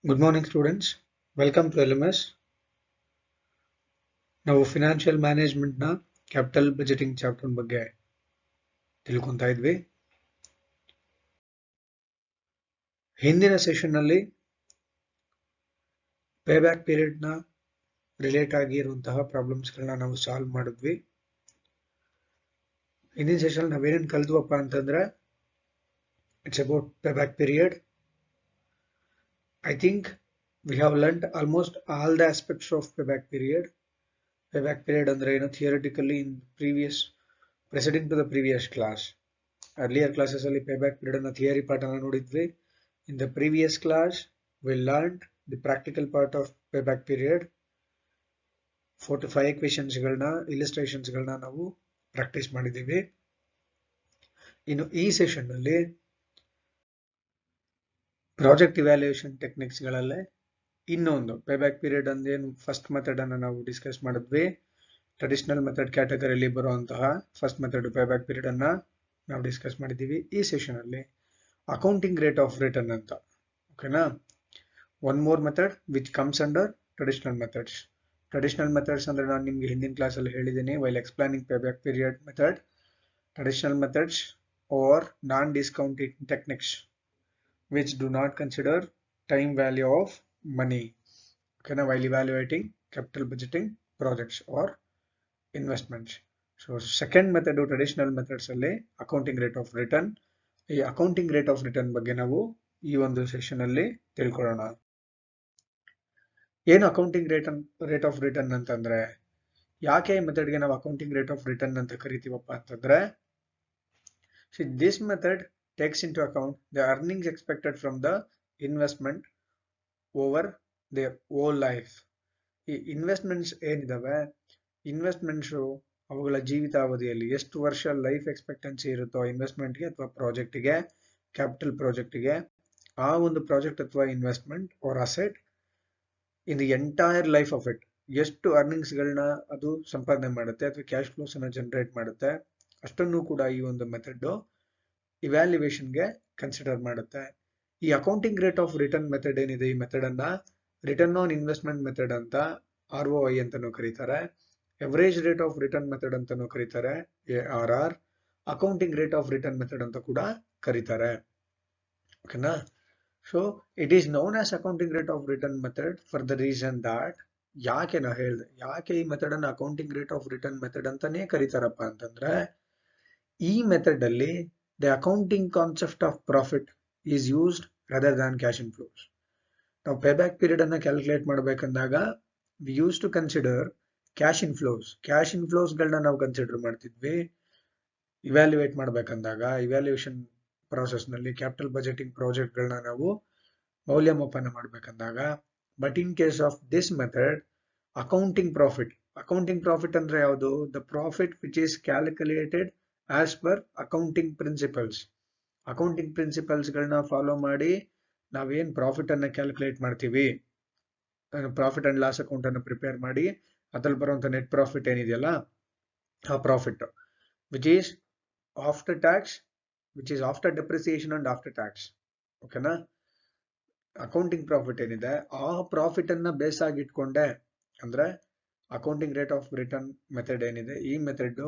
Good morning, students. Welcome to LMS. ನಾವು financial management ನ capital budgeting chapter ಬಗ್ಗೆ ತಿಳ್ಕೊಂತಾ ಇದ್ವಿ. ಹಿಂದಿನ ಸೆಷನ್ ನಲ್ಲಿ ಪೇ ಬ್ಯಾಕ್ ಪೀರಿಯಡ್ ನ ರಿಲೇಟ್ ಆಗಿರುವಂತಹ ಪ್ರಾಬ್ಲಮ್ಸ್ ಗಳನ್ನ ನಾವು ಸಾಲ್ವ್ ಮಾಡಿದ್ವಿ. ಹಿಂದಿನ ಸೆಷನ್ ನಾವೇನೇನು ಕಲಿದ್ವಪ್ಪ ಅಂತಂದ್ರೆ it's about pay back period. I think we have learnt almost all the aspects of payback period. Payback period ಅಂದ್ರೆ ಏನು theoretically in preceding to the previous class. Earlier classes ಅಲ್ಲಿ payback period ಅನ್ನ theory part ಅನ್ನ ನೋಡಿದ್ವಿ. In the previous class we learned the practical part of payback period. 4 to 5 equations ಗಳನ್ನ illustrations ಗಳನ್ನ ನಾವು practice ಮಾಡಿದ್ದೀವಿ. ಇನ್ನು ಈ ಸೆಷನ್ ಅಲ್ಲಿ ಪ್ರಾಜೆಕ್ಟ್ ಇವ್ಯಾಲ್ಯೂಯೇಷನ್ ಟೆಕ್ನಿಕ್ಸ್ ಗಳಲ್ಲೇ ಇನ್ನೊಂದು ಪೇಬ್ಯಾಕ್ ಪೀರಿಯಡ್ ಅಂದೇನು ಫಸ್ಟ್ ಮೆಥಡ್ ಅನ್ನು ನಾವು ಡಿಸ್ಕಸ್ ಮಾಡಿದ್ವಿ. ಟ್ರೆಡಿಷನಲ್ ಮೆಥಡ್ ಕ್ಯಾಟಗರಿಯಲ್ಲಿ ಬರುವಂತಹ ಫಸ್ಟ್ ಮೆಥಡ್ ಪೇಬ್ಯಾಕ್ ಪೀರಿಯಡ್ ಅನ್ನ ನಾವು ಡಿಸ್ಕಸ್ ಮಾಡಿದ್ದೀವಿ. ಈ ಸೆಷನ್ ಅಲ್ಲಿ ಅಕೌಂಟಿಂಗ್ ರೇಟ್ ಆಫ್ ರಿಟರ್ನ್ ಅಂತ, ಓಕೆನಾ, one more method which comes under traditional methods. Traditional methods ಅಂದ್ರೆ ನಾನು ನಿಮ್ಗೆ ಹಿಂದಿನ ಕ್ಲಾಸ್ ಅಲ್ಲಿ ಹೇಳಿದ್ದೀನಿ while explaining payback period method. Traditional methods are non discounting techniques which do not consider time value of money, okay, while evaluating capital budgeting projects or investments. So second method traditional methods alli accounting rate of return. ಈ accounting rate of return ಬಗ್ಗೆ ನಾವು ಈ ಒಂದು session ಅಲ್ಲಿ ತಿಳ್ಕೊಳ್ಳೋಣ. ಏನು accounting rate of return ಅಂತಂದ್ರೆ, ಯಾಕೆ ಈ ಮೆಥಡ್ಗೆ ನಾವು ಅಕೌಂಟಿಂಗ್ ರೇಟ್ ಆಫ್ ರಿಟರ್ನ್ ಅಂತ ಕರಿತೀವಪ್ಪ ಅಂತಂದ್ರೆ, this method takes into account the earnings expected from the investment over their whole life. ಈ ಇನ್ವೆಸ್ಟ್ಮೆಂಟ್ಸ್ ಏನಿದಾವೆ, ಇನ್ವೆಸ್ಟ್ಮೆಂಟ್ಸ್ ಅವುಗಳ ಜೀವಿತಾವಧಿಯಲ್ಲಿ ಎಷ್ಟು ವರ್ಷ ಲೈಫ್ ಎಕ್ಸ್ಪೆಕ್ಟೆನ್ಸಿ ಇರುತ್ತೋ ಇನ್ವೆಸ್ಟ್ಮೆಂಟ್ಗೆ ಅಥವಾ ಪ್ರಾಜೆಕ್ಟ್ಗೆ, ಕ್ಯಾಪಿಟಲ್ ಪ್ರಾಜೆಕ್ಟ್ಗೆ, ಆ ಒಂದು ಪ್ರಾಜೆಕ್ಟ್ ಅಥವಾ investment or asset in the entire life of it ಎಷ್ಟು ಅರ್ನಿಂಗ್ಸ್ ಗಳನ್ನ ಅದು ಸಂಪಾದನೆ ಮಾಡುತ್ತೆ ಅಥವಾ ಕ್ಯಾಶ್ ಫ್ಲೋಸ್ ಅನ್ನ ಜನರೇಟ್ ಮಾಡುತ್ತೆ, ಅಷ್ಟನ್ನು ಕೂಡ ಈ ಒಂದು ಮೆಥಡ್ ಇವ್ಯಾಲ್ಯೂಯೇಷನ್ಗೆ ಕನ್ಸಿಡರ್ ಮಾಡುತ್ತೆ. ಈ accounting rate of return method ಏನಿದೆ, ಈ ಮೆಥಡ್ ಅನ್ನ ರಿಟರ್ನ್ ಆನ್ ಇನ್ವೆಸ್ಟ್ಮೆಂಟ್ ಮೆಥಡ್ ಅಂತ ROI ಅಂತಾನೂ ಕರೀತಾರೆ, average rate of return method ಅಂತಾನೂ ಕರೀತಾರೆ ARR, accounting rate of return method ಅಂತ ಕೂಡ ಕರೀತಾರೆ, ಓಕೆನಾ. So it is known as accounting rate of return method for the reason that, ಯಾಕೆ ನಾ ಹೇಳಿದೆ ಯಾಕೆ ಈ ಮೆಥಡ್ ಅನ್ನ accounting rate of return method ಅಂತಾನೆ ಕರೀತಾರಪ್ಪ ಅಂತಂದ್ರೆ, ಈ ಮೆಥಡ್ ಅಲ್ಲಿ the accounting concept of profit is used rather than cash inflows. ನಾವು payback period ಅನ್ನ ಕ್ಯಾಲ್ಕುಲೇಟ್ ಮಾಡಬೇಕಂದಾಗ we used to consider cash inflows. Cash inflows ಗಳನ್ನ ನಾವು ಕನ್ಸಿಡರ್ ಮಾಡ್ತಿದ್ವಿ ಇವ್ಯಾಲ್ಯೂಯೇಟ್ ಮಾಡಬೇಕಂದಾಗ. ಇವ್ಯಾಲ್ಯೂಯೇಷನ್ ಪ್ರಾಸೆಸ್ ನಲ್ಲಿ ಕ್ಯಾಪಿಟಲ್ ಬಜೆಟಿಂಗ್ ಪ್ರಾಜೆಕ್ಟ್ ಗಳನ್ನ ನಾವು ಮೌಲ್ಯಮಾಪನ ಮಾಡಬೇಕಂದಾಗ. But in case of this method accounting profit ಅಂದ್ರೆ ಯಾವುದು, the profit which is calculated as per accounting principles. Accounting principles ಗಳನ್ನ ಫಾಲೋ ಮಾಡಿ ನಾವೇನ್ ಪ್ರಾಫಿಟ್ ಅನ್ನ ಕ್ಯಾಲ್ಕುಲೇಟ್ ಮಾಡ್ತೀವಿ, ಪ್ರಾಫಿಟ್ ಅಂಡ್ ಲಾಸ್ ಅಕೌಂಟ್ ಅನ್ನು ಪ್ರಿಪೇರ್ ಮಾಡಿ ಅದ್ರಲ್ಲಿ ಬರುವಂತ ನೆಟ್ ಪ್ರಾಫಿಟ್ ಏನಿದೆಯಲ್ಲ ಆ profit which is after tax, which is after depreciation and after tax, ಓಕೆನಾ. ಅಕೌಂಟಿಂಗ್ ಪ್ರಾಫಿಟ್ ಏನಿದೆ ಆ ಪ್ರಾಫಿಟ್ ಅನ್ನ ಬೇಸ್ ಆಗಿ ಇಟ್ಕೊಂಡೆ ಅಂದ್ರೆ accounting rate of return method ಏನಿದೆ, ಈ ಮೆಥಡ್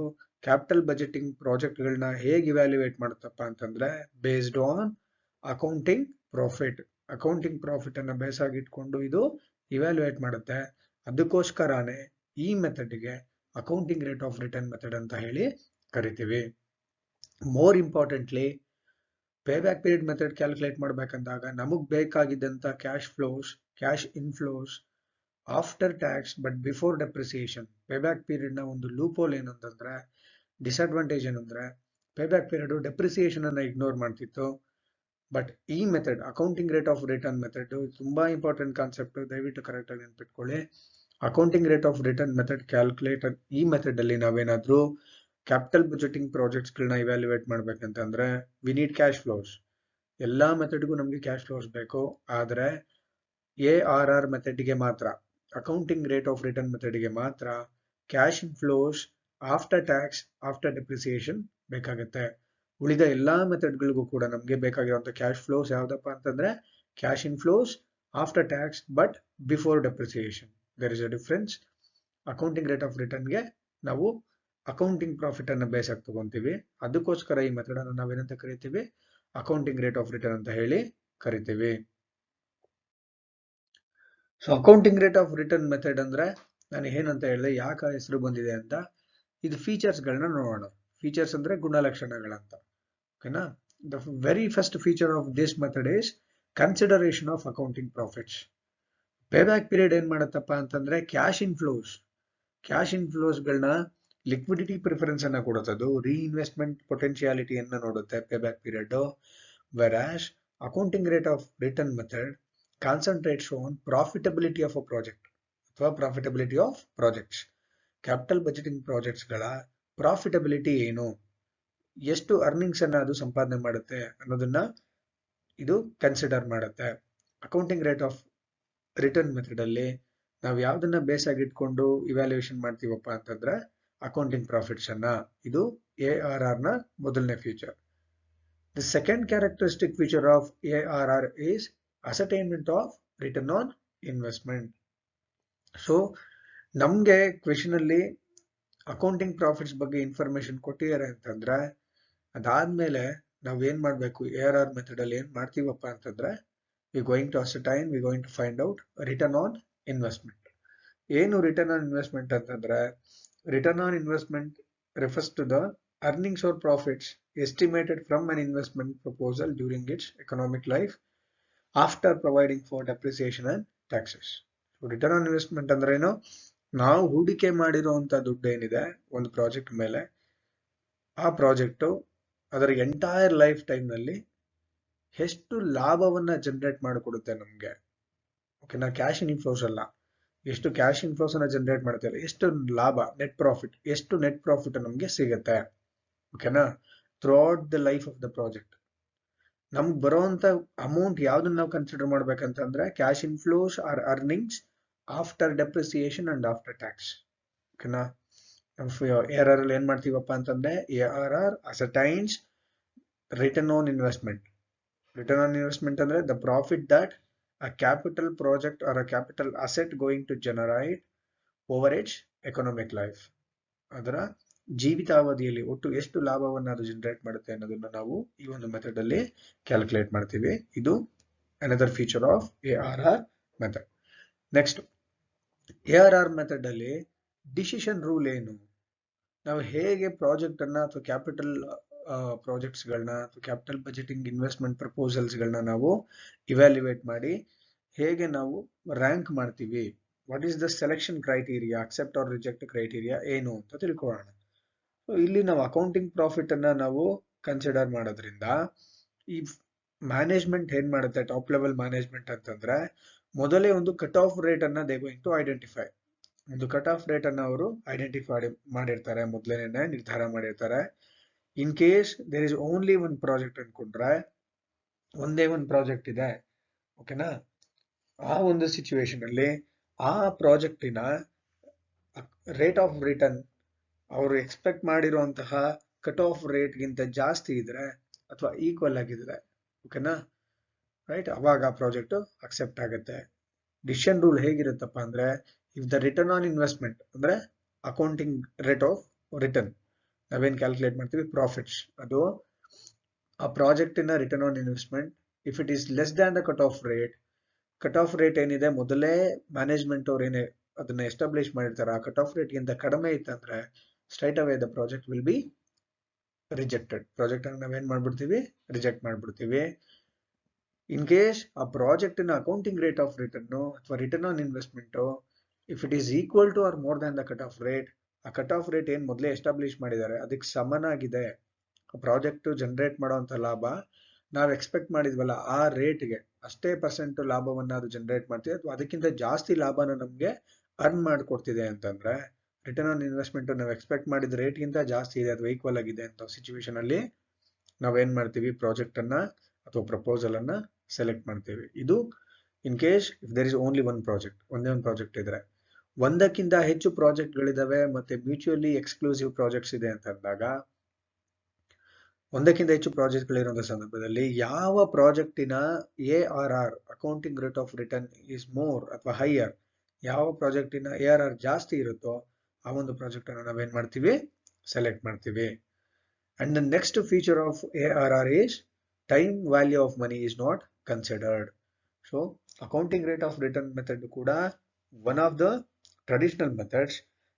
ಕ್ಯಾಪಿಟಲ್ ಬಜೆಟಿಂಗ್ ಪ್ರಾಜೆಕ್ಟ್ ಗಳನ್ನ ಹೇಗೆ ಇವ್ಯಾಲ್ಯೂಯೇಟ್ ಮಾಡುತ್ತಪ್ಪ ಅಂತಂದ್ರೆ ಬೇಸ್ಡ್ ಆನ್ ಅಕೌಂಟಿಂಗ್ ಪ್ರಾಫಿಟ್ ಅನ್ನ ಬೇಸ್ ಆಗಿ ಇಟ್ಕೊಂಡು ಇದು ಇವ್ಯಾಲ್ಯೂಯೇಟ್ ಮಾಡುತ್ತೆ. ಅದಕ್ಕೋಸ್ಕರನೇ ಈ ಮೆಥಡ್ಗೆ accounting rate of return method ಅಂತ ಹೇಳಿ ಕರಿತೀವಿ. More importantly payback period method calculate ಮಾಡ್ಬೇಕಂದಾಗ ನಮಗ್ ಬೇಕಾಗಿದ್ದಂತ cash flows, cash inflows after tax but before depreciation. Payback period ನ ಒಂದು ಲೂಪೋಲ್ ಏನಂತಂದ್ರೆ, ಡಿಸ್ಅಡ್ವಾಂಟೇಜ್ ಏನಂದ್ರೆ ಪೇಬ್ಯಾಕ್ ಪೀರಿಯಡ್ ಡೆಪ್ರಿಸಿಯೇಷನ್ ಅನ್ನ ಇಗ್ನೋರ್ ಮಾಡ್ತಿತ್ತು. ಬಟ್ ಈ method accounting rate of return method ತುಂಬಾ ಇಂಪಾರ್ಟೆಂಟ್ ಕಾನ್ಸೆಪ್ಟ್, ದಯವಿಟ್ಟು ಕರೆಕ್ಟ್ ಆಗಿ ನೆನ್ಪಿಟ್ಕೊಳ್ಳಿ. Accounting rate of return method calculator ಈ ಮೆಥಡ್ ಅಲ್ಲಿ ನಾವೇನಾದ್ರೂ ಕ್ಯಾಪಿಟಲ್ ಬಜೆಟಿಂಗ್ ಪ್ರಾಜೆಕ್ಟ್ಸ್ ಗಳನ್ನ ಇವ್ಯಾಲ್ಯೂಯೇಟ್ ಮಾಡ್ಬೇಕಂತಂದ್ರೆ ವಿ ನೀಡ್ ಕ್ಯಾಶ್ ಫ್ಲೋಸ್. ಎಲ್ಲಾ ಮೆಥಡ್ಗೂ ನಮ್ಗೆ ಕ್ಯಾಶ್ ಫ್ಲೋಸ್ ಬೇಕು. ಆದ್ರೆ ARR ಮೆಥಡ್ಗೆ ಮಾತ್ರ, ಅಕೌಂಟಿಂಗ್ ರೇಟ್ ಆಫ್ ರಿಟರ್ನ್ ಮೆಥಡ್ಗೆ ಮಾತ್ರ cash inflows after tax, after depreciation ಬೇಕಾಗುತ್ತೆ. ಉಳಿದ ಎಲ್ಲಾ ಮೆಥಡ್ಗಳಿಗೂ ಕೂಡ ನಮ್ಗೆ ಬೇಕಾಗಿರುವಂತ ಕ್ಯಾಶ್ ಫ್ಲೋಸ್ ಯಾವ್ದಪ್ಪ ಅಂತಂದ್ರೆ cash inflows after tax but before depreciation. There is a difference. Accounting rate of ರಿಟರ್ನ್ಗೆ ನಾವು ಅಕೌಂಟಿಂಗ್ ಪ್ರಾಫಿಟ್ ಅನ್ನ ಬೇಸ್ ಆಗಿ ತಗೊಂತೀವಿ. ಅದಕ್ಕೋಸ್ಕರ ಈ ಮೆಥಡ್ ಅನ್ನು ನಾವೇನಂತ ಕರಿತೀವಿ, ಅಕೌಂಟಿಂಗ್ ರೇಟ್ ಆಫ್ ರಿಟರ್ನ್ ಅಂತ ಹೇಳಿ ಕರಿತೀವಿ. So accounting rate of return method ಅಂದ್ರೆ ನಾನು ಏನಂತ ಹೇಳಿದೆ, ಯಾಕೆ ಹೆಸರು ಬಂದಿದೆ ಅಂತ. ಇದು ಫೀಚರ್ಸ್ ಗಳನ್ನ ನೋಡೋಣ. ಫೀಚರ್ಸ್ ಅಂದ್ರೆ ಗುಣಲಕ್ಷಣಗಳಂತ. ಓಕೆನಾ. The very first feature of this method is consideration of accounting profits. Payback period ಏನ್ ಮಾಡತ್ತಪ್ಪ ಅಂತಂದ್ರೆ ಕ್ಯಾಶ್ ಇನ್ಫ್ಲೋಸ್ ಗಳನ್ನ ಲಿಕ್ವಿಡಿಟಿ ಪ್ರಿಫರೆನ್ಸ್ ಅನ್ನ ಕೊಡುತ್ತದು, ರೀಇನ್ವೆಸ್ಟ್ಮೆಂಟ್ ಪೊಟೆನ್ಶಿಯಾಲಿಟಿಯನ್ನ ನೋಡುತ್ತೆ payback period. Versus accounting rate of return method concentrates on profitability of a project ಅಥವಾ profitability of projects. Capital budgeting projects ಗಳ ಪ್ರಾಫಿಟಬಿಲಿಟಿ ಏನು, ಎಷ್ಟು ಅರ್ನಿಂಗ್ಸ್ ಅನ್ನ ಅದು ಸಂಪಾದನೆ ಮಾಡುತ್ತೆ ಅನ್ನೋದನ್ನ ಇದು ಕನ್ಸಿಡರ್ ಮಾಡುತ್ತೆ. Accounting rate of return method ಅಲ್ಲಿ ನಾವು ಯಾವ್ದನ್ನ ಬೇಸ್ ಆಗಿ ಇಟ್ಕೊಂಡು ಇವ್ಯಾಲ್ಯೂಯೇಷನ್ ಮಾಡ್ತೀವಪ್ಪ ಅಂತಂದ್ರೆ ಅಕೌಂಟಿಂಗ್ ಪ್ರಾಫಿಟ್ಸ್ ಅನ್ನ. ಇದು ARR ನ ಮೊದಲನೇ feature. The second characteristic feature of ARR is ascertainment of return on investment. So ನಮ್ಗೆ ಕ್ವೆಶನ್ ಅಲ್ಲಿ ಅಕೌಂಟಿಂಗ್ ಪ್ರಾಫಿಟ್ಸ್ ಬಗ್ಗೆ ಇನ್ಫಾರ್ಮೇಶನ್ ಕೊಟ್ಟಿದ್ದಾರೆ ಅಂತಂದ್ರೆ ಅದಾದ್ಮೇಲೆ ನಾವ್ ಏನ್ ಮಾಡ್ಬೇಕು, ARR ಮೆಥಡ್ ಅಲ್ಲಿ ಏನ್ ಮಾಡ್ತೀವಪ್ಪ ಅಂತಂದ್ರೆ we going to ascertain, we going to find out return on investment. ಏನು ರಿಟರ್ನ್ ಆನ್ ಇನ್ವೆಸ್ಟ್ಮೆಂಟ್ ಅಂತಂದ್ರೆ, return on investment refers to the earnings or profits estimated from an investment proposal during its economic life after providing for depreciation and taxes. So return on investment ಅಂದ್ರೆ ಏನು, ನಾವು ಹೂಡಿಕೆ ಮಾಡಿರುವಂತ ದುಡ್ಡು ಏನಿದೆ ಒಂದು project ಮೇಲೆ, ಆ ಪ್ರಾಜೆಕ್ಟ್ ಅದರ ಎಂಟೈರ್ ಲೈಫ್ ಟೈಮ್ ನಲ್ಲಿ ಎಷ್ಟು ಲಾಭವನ್ನ ಜನರೇಟ್ ಮಾಡಿಕೊಡುತ್ತೆ ನಮ್ಗೆ. ಓಕೆನಾ. ಕ್ಯಾಶ್ ಇನ್ಫ್ಲೋಸ್ ಅಲ್ಲ, ಎಷ್ಟು ಕ್ಯಾಶ್ ಇನ್ಫ್ಲೋಸ್ ಅನ್ನ ಜನರೇಟ್ ಮಾಡ್ತಾರೆ, ಎಷ್ಟು ಲಾಭ, ನೆಟ್ ಪ್ರಾಫಿಟ್, ಎಷ್ಟು ನೆಟ್ ಪ್ರಾಫಿಟ್ ನಮ್ಗೆ ಸಿಗುತ್ತೆ. ಓಕೆನಾ. Throughout the life of the project ನಮ್ಗೆ ಬರುವಂತ ಅಮೌಂಟ್ ಯಾವ್ದನ್ನ ನಾವು ಕನ್ಸಿಡರ್ ಮಾಡ್ಬೇಕಂತಂದ್ರೆ cash inflows are earnings after depreciation and after tax. ಓಕೆನಾ. ARR ಅಲ್ಲಿ ಏನ್ ಮಾಡ್ತೀವಪ್ಪ ಅಂತಂದ್ರೆ ARR ascertains return on investment. Return on investment ಅಂದ್ರೆ the profit that a capital project or a capital asset going to generate over its economic life. ಅದರ ಜೀವಿತಾವಧಿಯಲ್ಲಿ ಒಟ್ಟು ಎಷ್ಟು ಲಾಭವನ್ನ ಅದು ಜನರೇಟ್ ಮಾಡುತ್ತೆ ಅನ್ನೋದನ್ನ ನಾವು ಈ ಒಂದು ಮೆಥಡ್ ಅಲ್ಲಿ ಕ್ಯಾಲ್ಕುಲೇಟ್ ಮಾಡ್ತೀವಿ. ಇದು another feature of ARR method. Next, ARR method ಅಲ್ಲಿ ಡಿಸಿಷನ್ ರೂಲ್ ಏನು, ನಾವು ಹೇಗೆ ಪ್ರಾಜೆಕ್ಟ್ ಅನ್ನ ಅಥವಾ ಕ್ಯಾಪಿಟಲ್ ಪ್ರಾಜೆಕ್ಟ್ಸ್ ಗಳನ್ನ ಅಥವಾ ಕ್ಯಾಪಿಟಲ್ ಬಜೆಟಿಂಗ್ ಇನ್ವೆಸ್ಟ್ಮೆಂಟ್ ಪ್ರಪೋಸಲ್ಸ್ ಗಳನ್ನ ನಾವು ಇವ್ಯಾಲ್ಯೂಯೇಟ್ ಮಾಡಿ ಹೇಗೆ ನಾವು ರ್ಯಾಂಕ್ ಮಾಡ್ತೀವಿ, what is the selection criteria, accept or reject criteria ಏನು ಅಂತ ತಿಳ್ಕೊಳ್ಳೋಣ. ಇಲ್ಲಿ ನಾವು ಅಕೌಂಟಿಂಗ್ ಪ್ರಾಫಿಟ್ ಅನ್ನ ನಾವು ಕನ್ಸಿಡರ್ ಮಾಡೋದ್ರಿಂದ ಈ ಮ್ಯಾನೇಜ್ಮೆಂಟ್ ಏನ್ ಮಾಡುತ್ತೆ, ಟಾಪ್ ಲೆವೆಲ್ ಮ್ಯಾನೇಜ್ಮೆಂಟ್ ಅಂತಂದ್ರೆ ಮೊದಲೇ ಒಂದು ಕಟ್ ಆಫ್ ರೇಟ್ ಅನ್ನ ದೇ ಗೋಯಿಂಗ್ ಟು ಐಡೆಂಟಿಫೈ. ಒಂದು ಕಟ್ ಆಫ್ ರೇಟ್ ಅನ್ನ ಅವರು ಐಡೆಂಟಿಫೈ ಮಾಡಿರ್ತಾರೆ, ಮೊದಲೇನೆ ನಿರ್ಧಾರ ಮಾಡಿರ್ತಾರೆ. In case there is only one project ಅನ್ಕೊಂಡ್ರೆ, ಒಂದೇ ಒಂದು ಪ್ರಾಜೆಕ್ಟ್ ಇದೆ, ಓಕೆನಾ, ಆ ಒಂದು ಸಿಚುವೇಶನ್ ಅಲ್ಲಿ ಆ ಪ್ರಾಜೆಕ್ಟಿನ ರೇಟ್ ಆಫ್ ರಿಟರ್ನ್ ಅವರು ಎಕ್ಸ್ಪೆಕ್ಟ್ ಮಾಡಿರುವಂತಹ ಕಟ್ ಆಫ್ ರೇಟ್ ಗಿಂತ ಜಾಸ್ತಿ ಇದ್ರೆ ಅಥವಾ ಈಕ್ವಲ್ ಆಗಿದ್ರೆ, ಓಕೆನಾ, ರೈಟ್, ಅವಾಗ ಆ ಪ್ರಾಜೆಕ್ಟ್ ಅಕ್ಸೆಪ್ಟ್ ಆಗುತ್ತೆ. ಡಿಸಿಷನ್ ರೂಲ್ ಹೇಗಿರುತ್ತಪ್ಪ ಅಂದ್ರೆ, if the return on investment ಅಂದ್ರೆ ಅಕೌಂಟಿಂಗ್ ರೇಟ್ ಆಫ್ ರಿಟರ್ನ್ ನಾವೇನ್ ಕ್ಯಾಲ್ಕುಲೇಟ್ ಮಾಡ್ತೀವಿ ಪ್ರಾಫಿಟ್ಸ್, ಅದು ಆ ಪ್ರಾಜೆಕ್ಟಿನ return on investment if it is less than the cut off rate ಏನಿದೆ ಮೊದಲೇ ಮ್ಯಾನೇಜ್ಮೆಂಟ್ ಅವ್ರು ಏನೇ ಅದನ್ನ ಎಸ್ಟಾಬ್ಲಿಷ್ ಮಾಡಿರ್ತಾರೆ, ಆ ಕಟ್ ಆಫ್ ರೇಟ್ ಗಿಂತ ಕಡಿಮೆ ಇತ್ತಂದ್ರೆ straight away the project will be rejected. Project ಅನ್ನು ನಾವೇನ್ ಮಾಡ್ಬಿಡ್ತೀವಿ, ರಿಜೆಕ್ಟ್ ಮಾಡ್ಬಿಡ್ತೀವಿ. ಇನ್ ಕೇಸ್ ಆ ಪ್ರಾಜೆಕ್ಟಿನ ಅಕೌಂಟಿಂಗ್ ರೇಟ್ ಆಫ್ ರಿಟರ್ನ್ ಅಥವಾ return on investment if it is equal to or more than the cut off rate, ಆ ಕಟ್ ಆಫ್ ರೇಟ್ ಏನ್ ಮೊದಲೇ ಎಸ್ಟಾಬ್ಲಿಷ್ ಮಾಡಿದ್ದಾರೆ ಅದಕ್ಕೆ ಸಮನಾಗಿದೆ, ಪ್ರಾಜೆಕ್ಟ್ ಜನರೇಟ್ ಮಾಡುವಂತ ಲಾಭ ನಾವು ಎಕ್ಸ್ಪೆಕ್ಟ್ ಮಾಡಿದ್ವಲ್ಲ ಆ ರೇಟ್ಗೆ ಅಷ್ಟೇ ಪರ್ಸೆಂಟ್ ಲಾಭವನ್ನ ಅದು ಜನರೇಟ್ ಮಾಡ್ತಿದೆ ಅಥವಾ ಅದಕ್ಕಿಂತ ಜಾಸ್ತಿ ಲಾಭನ ನಮ್ಗೆ ಅರ್ನ್ ಮಾಡ್ಕೊಡ್ತಿದೆ ಅಂತಂದ್ರೆ, ರಿಟರ್ನ್ ಆನ್ ಇನ್ವೆಸ್ಟ್ಮೆಂಟ್ ನಾವು ಎಕ್ಸ್ಪೆಕ್ಟ್ ಮಾಡಿದ ರೇಟ್ ಗಿಂತ ಜಾಸ್ತಿ ಇದೆ ಅಥವಾ ಈಕ್ವಲ್ ಆಗಿದೆ ಅಂತ ಸಿಚುವೇಶನ್ ಅಲ್ಲಿ ನಾವೇನ್ ಮಾಡ್ತೀವಿ, ಪ್ರಾಜೆಕ್ಟ್ ಅನ್ನ ಅಥವಾ ಪ್ರಪೋಸಲ್ ಅನ್ನ ಸೆಲೆಕ್ಟ್ ಮಾಡ್ತೀವಿ. ಇದು in case if there is only one project, ಒಂದೇ ಒಂದು ಪ್ರಾಜೆಕ್ಟ್ ಇದ್ರೆ. ಒಂದಕ್ಕಿಂತ ಹೆಚ್ಚು ಪ್ರಾಜೆಕ್ಟ್ ಗಳಿದಾವೆ ಮತ್ತೆ ಮ್ಯೂಚುವಲಿ ಎಕ್ಸ್ಕ್ಲೂಸಿವ್ ಪ್ರಾಜೆಕ್ಟ್ಸ್ ಇದೆ ಅಂತ ಅಂದಾಗ, ಒಂದಕ್ಕಿಂತ ಹೆಚ್ಚು ಪ್ರಾಜೆಕ್ಟ್ ಗಳಿರುವಂತಹ ಸಂದರ್ಭದಲ್ಲಿ ಯಾವ ಪ್ರಾಜೆಕ್ಟಿನ ARR accounting rate of return is more ಅಥವಾ ಹೈಯರ್, ಯಾವ ಪ್ರಾಜೆಕ್ಟಿನ ARR ಜಾಸ್ತಿ ಇರುತ್ತೋ ಆ ಒಂದು ಪ್ರಾಜೆಕ್ಟ್ ಅನ್ನು ನಾವೇನ್ ಮಾಡ್ತೀವಿ, ಸೆಲೆಕ್ಟ್ ಮಾಡ್ತೀವಿ. And the next feature of ARR is time value of money is not considered. So accounting rate of return method ಕೂಡ one of the traditional methods.